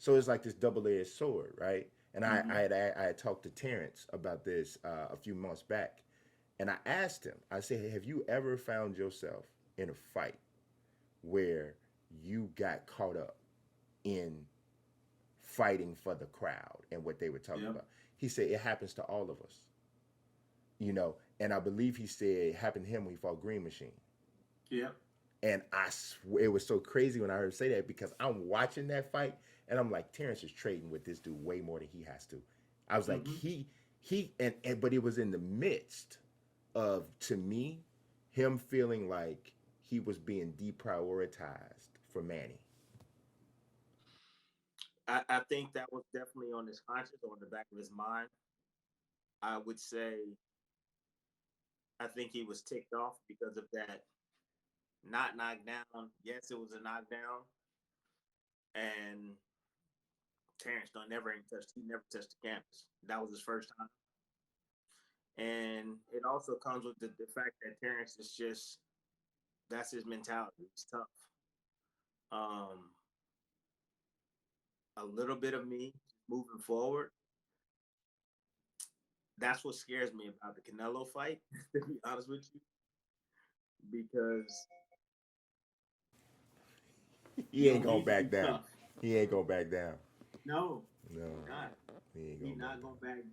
So it's like this double-edged sword, right? And I had talked to Terence about this a few months back, and I asked him. I said, "Have you ever found yourself in a fight where you got caught up in fighting for the crowd and what they were talking Yep. about?" He said it happens to all of us, and I believe he said it happened to him when he fought Green Machine. Yep. And I swear it was so crazy when I heard him say that because I'm watching that fight and I'm like, Terrence is trading with this dude way more than he has to. I was like, Mm-hmm. he, but it was in the midst of, to me, him feeling like he was being deprioritized for Manny. I think that was definitely on his conscience or on the back of his mind. I would say I think he was ticked off because of that not knockdown. Yes, it was a knockdown, and Terrence don't never ain't touched. He never touched the canvas. That was his first time, and it also comes with the fact that Terrence is just that's his mentality. He's tough. Um, a little bit of me moving forward. That's what scares me about the Canelo fight. To be honest with you, because He You ain't don't going need to be back down. tough. He ain't going back down. No, No, he not. he ain't He going back not down. going back.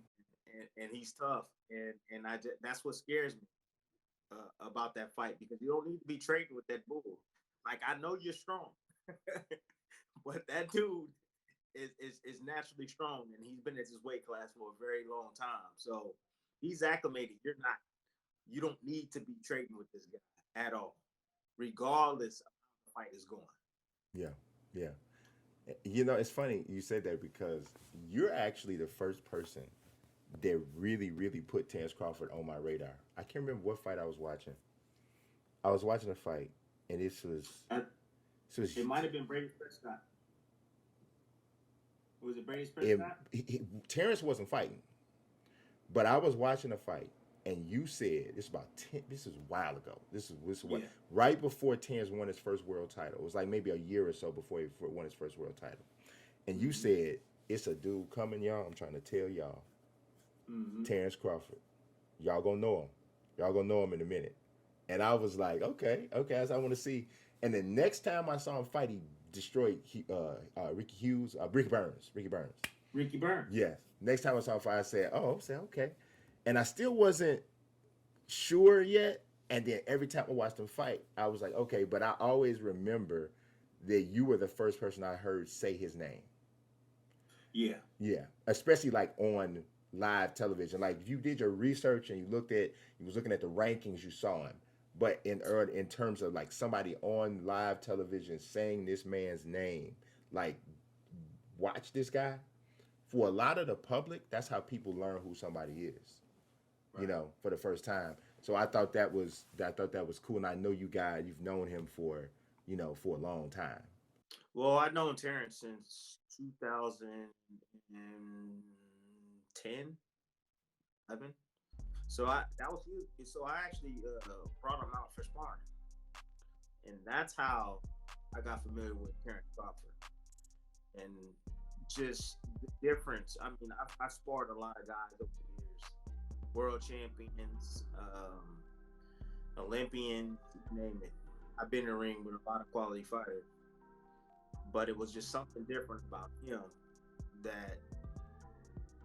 and he's tough, and that's what scares me about that fight because you don't need to be trading with that bull. Like I know you're strong, but that dude is naturally strong, and he's been at his weight class for a very long time. So he's acclimated. You're not. You don't need to be trading with this guy at all, regardless of how the fight is going. Yeah, yeah. It's funny you said that because you're actually the first person that really, really put Terence Crawford on my radar. I can't remember what fight I was watching. I was watching a fight, and Uh, this was it might have been Brady Prescott. Was it Brady it, Prescott? Terrence wasn't fighting, but I was watching a fight, and you said this is about 10. This is a while ago. This is what Yeah. right before Terrence won his first world title. It was like maybe a year or so before he won his first world title, and you Mm-hmm. said it's a dude coming, y'all. I'm trying to tell y'all, Mm-hmm. Terrence Crawford. Y'all gonna know him. Y'all gonna know him in a minute. And I was like, okay, okay, as I want to see. And the next time I saw him fight, he destroyed Ricky Hughes, Ricky Burns. Ricky Burns. Yes. Next time I saw him fight, I said, oh, I said, okay. And I still wasn't sure yet. And then every time I watched him fight, I was like, okay. But I always remember that you were the first person I heard say his name. Yeah. Yeah, especially like on live television. Like if you did your research and you was looking at the rankings, you saw him. But in terms of like somebody on live television saying this man's name, like watch this guy. For a lot of the public, that's how people learn who somebody is. Right. For the first time. So I thought that was cool, and I know you've known him for for a long time. Well, I've known Terrence since 2010, 11. So I that was huge. So I actually brought him out for sparring, and that's how I got familiar with Terrence Crawford and just the difference. I mean, I sparred a lot of guys over the years, world champions, Olympians, you name it. I've been in the ring with a lot of quality fighters, but it was just something different about him that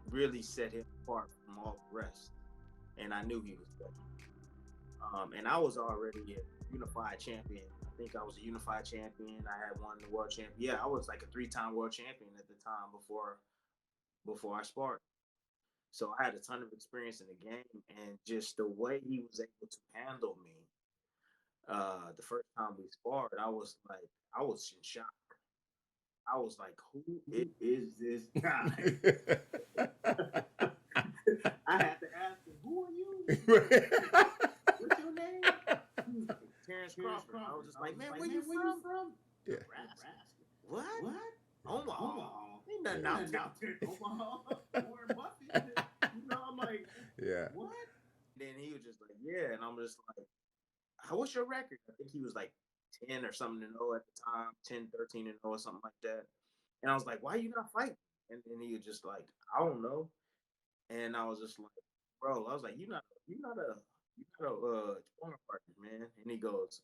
really set him apart from all the rest. And I knew he was good. And I was already a unified champion. I think I was a unified champion. I had won the world champion. Yeah, I was like a three-time world champion at the time before I sparred. So I had a ton of experience in the game, and just the way he was able to handle me. The first time we sparred, I was in shock. I was like, "Who is Who is this guy? Yeah. I had to ask him, who are you? What's your name? He was like, Terrence Terrence Crawford." I was Crawford. just I like, was "Man, just like, where you man, where you from?" from? Nebraska. Nebraska. What? What? Omaha. Omaha. Ain't nothing Ain't out nothing there. out there in Omaha. Warren Buffett. I'm like, Yeah. what? Then he was just like, "Yeah," and I'm just like, "What's your record?" I think he was like 10 or something and 0 at the time, 10, 13 and 0 or something like that. And I was like, why you not fighting? And he was just like, I don't know. And I was just like, bro, I was like, you're not a sparring partner, man. And he goes,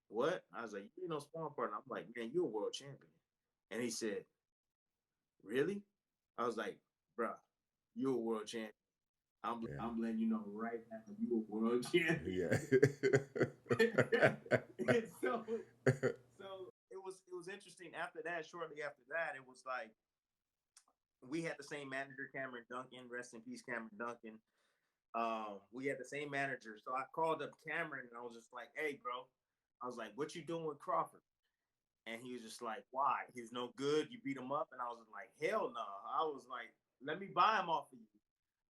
what? I was like, you ain't no sparring partner. I'm like, man, you're a world champion. And he said, really? I was like, bro, you're a world champion. Yeah. I'm letting you know right now, you a world champion. Yeah. And so it was interesting. After that, shortly after that, it was like we had the same manager, Cameron Duncan. Rest in peace, Cameron Duncan. We had the same manager. So I called up Cameron and I was just like, hey, bro. I was like, what you doing with Crawford? And he was just like, why? He's no good. You beat him up. And I was like, hell no. I was like, let me buy him off of you.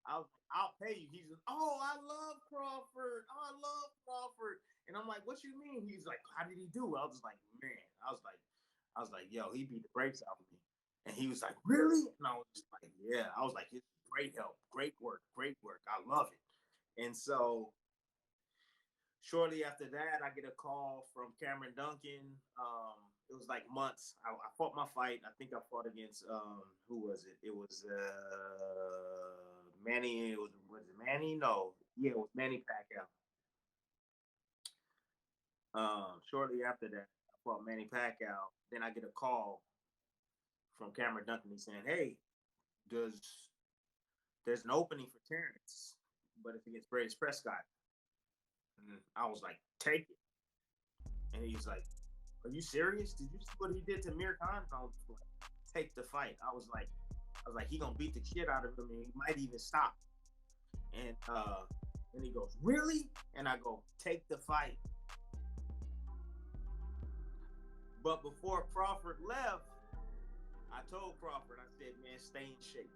I'll pay you. He's just, oh, I love Crawford. Oh, I love Crawford. And I'm like, what you mean? He's like, how did he do? I was like, man. I was like, yo, he beat the brakes out of me. And he was like, really? And I was just like, yeah. I was like, it's great help, great work, great work. I love it. And so shortly after that, I get a call from Cameron Duncan. It was like months. I fought my fight. I think I fought against who was it? It was Manny. Was it Manny? No, yeah, it was Manny Pacquiao. Shortly after that, I fought Manny Pacquiao. Then I get a call from Cameron Duncan. He's saying, "Hey, does there's an opening for Terence, but it's against Brady Prescott." And I was like, "Take it." And he's like, "Are you serious? Did you see what he did to Mir Khan?" I was like, "Take the fight." I was like, he gonna beat the shit out of him, and he might even stop. And he goes, "Really?" And I go, "Take the fight." But before Crawford left, I told Crawford, I said, "Man, stay in shape.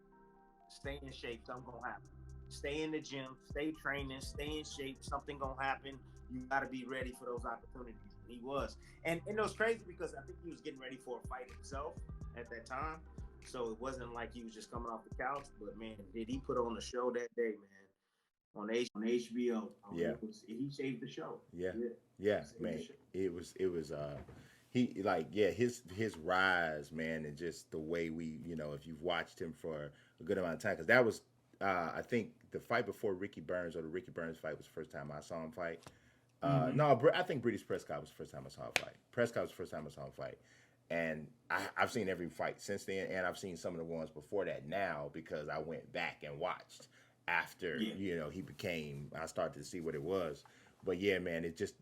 Stay in shape. Something gonna happen. Stay in the gym. Stay training. Stay in shape. Something gonna happen. You gotta be ready for those opportunities." And he was, and it was crazy because I think he was getting ready for a fight himself at that time. So it wasn't like he was just coming off the couch. But man, did he put on the show that day, man? On HBO. Yeah. He saved the show. Yeah. Yeah. Yeah, man. It was he like yeah, his rise, man, and just the way we, if you've watched him for a good amount of time, because that was I think the fight before Ricky Burns, or the Ricky Burns fight, was the first time I saw him fight. No, I think British Prescott was the first time I saw him fight. Prescott was the first time I saw him fight. And I've seen every fight since then, and I've seen some of the ones before that now, because I went back and watched after, he became, I started to see what it was. But yeah, man, it just,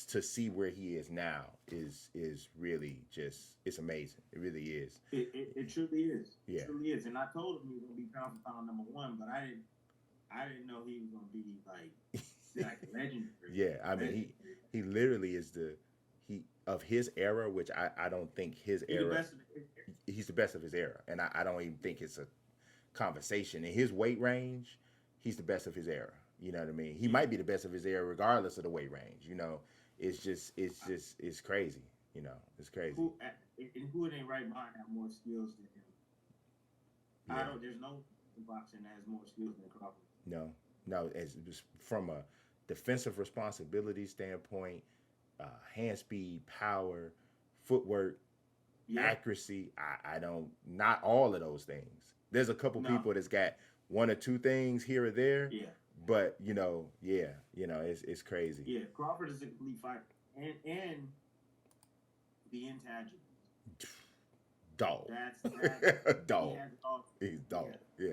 to see where he is now is really just, it's amazing. It really is. It truly is. Yeah. It truly is. And I told him he was gonna be pound for pound number one, but I didn't know he was gonna be like legendary. Yeah, I mean, he literally is he of his era, which I don't think his era. He's the best of his era, and I don't even think it's a conversation. In his weight range, he's the best of his era. You know what I mean? He might be the best of his era regardless of the weight range. It's crazy. It's crazy. Who it ain't right behind have more skills than him? Yeah. There's no boxing that has more skills than Crawford. No. It's just from a defensive responsibility standpoint, hand speed, power, footwork, accuracy. I don't, not all of those things. There's a couple people that's got one or two things here or there. Yeah. But it's crazy. Yeah, Crawford is a complete fighter, and the intangible. Dog. That's Dog.